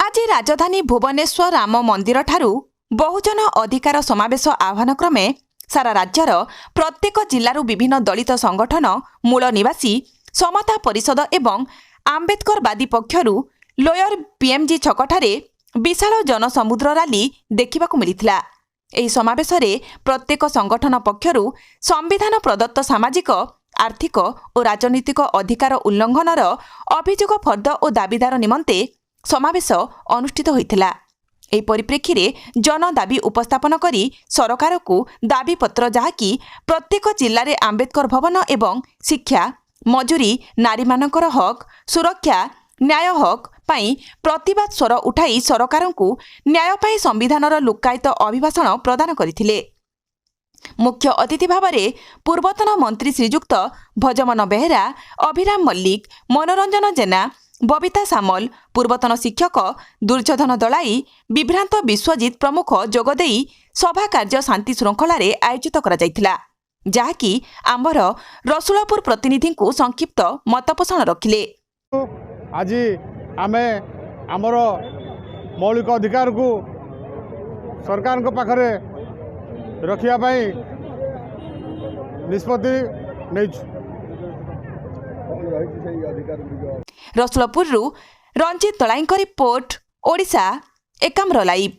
आज राजधानी भुवनेश्वर राम मंदिर ठारू बहुजन अधिकार समावेश आह्वान क्रमे सारा राज्यर प्रत्येक जिल्लारू विभिन्न दलित संगठन मूल निवासी समता परिषद एवं आम्बेडकरवादी पक्षरू लोयर पीएमजी छकठारे विशाल जनसमुद्र रैली देखा मिलता। ଏହି ସମାବେଶରେ ପ୍ରତ୍ୟେକ ସଂଗଠନ ପକ୍ଷରୁ ସମ୍ବିଧାନ ପ୍ରଦତ୍ତ ସାମାଜିକ ଆର୍ଥିକ ଓ ରାଜନୈତିକ ଅଧିକାର ଉଲ୍ଲଂଘନର ଅଭିଯୋଗ ଫର୍ଦ୍ଦ ଓ ଦାବିଦାର ନିମନ୍ତେ ସମାବେଶ ଅନୁଷ୍ଠିତ ହୋଇଥିଲା। ଏହି ପରିପ୍ରେକ୍ଷୀରେ ଜନ ଦାବି ଉପସ୍ଥାପନ କରି ସରକାରକୁ ଦାବିପତ୍ର ଯାହାକି ପ୍ରତ୍ୟେକ ଜିଲ୍ଲାରେ ଆମ୍ବେଦକର ଭବନ ଏବଂ ଶିକ୍ଷା ମଜୁରୀ ନାରୀମାନଙ୍କର ହକ୍ ସୁରକ୍ଷା ନ୍ୟାୟ ହକ୍ ପାଇଁ ପ୍ରତିବାଦ ସ୍ୱର ଉଠାଇ ସରକାରଙ୍କୁ ନ୍ୟାୟ ପାଇଁ ସମ୍ବିଧାନର ଲୁକ୍କାୟିତ ଅଭିଭାଷଣ ପ୍ରଦାନ କରିଥିଲେ। ମୁଖ୍ୟ ଅତିଥି ଭାବରେ ପୂର୍ବତନ ମନ୍ତ୍ରୀ ଶ୍ରୀଯୁକ୍ତ ଭଜମନ ବେହେରା ଅଭିରାମ ମଲ୍ଲିକ ମନୋରଞ୍ଜନ ଜେନା ବବିତା ସାମଲ ପୂର୍ବତନ ଶିକ୍ଷକ ଦୁର୍ଯ୍ୟୋଧନ ଦଳାଇ ବିଭ୍ରାନ୍ତ ବିଶ୍ୱଜିତ ପ୍ରମୁଖ ଯୋଗଦେଇ ସଭା କାର୍ଯ୍ୟ ଶାନ୍ତି ଶୃଙ୍ଖଳାରେ ଆୟୋଜିତ କରାଯାଇଥିଲା, ଯାହାକି ଆମ୍ଭର ରସୁଳପୁର ପ୍ରତିନିଧିଙ୍କୁ ସଂକ୍ଷିପ୍ତ ମତପୋଷଣ ରଖିଲେ। आज आमे आमर मौलिक अधिकार को सरकार को पाखरे रखिया पाई निष्पत्ति रसुलपुर रंजित दलाई रिपोर्ट ओडिशा एकाम्र लाइव।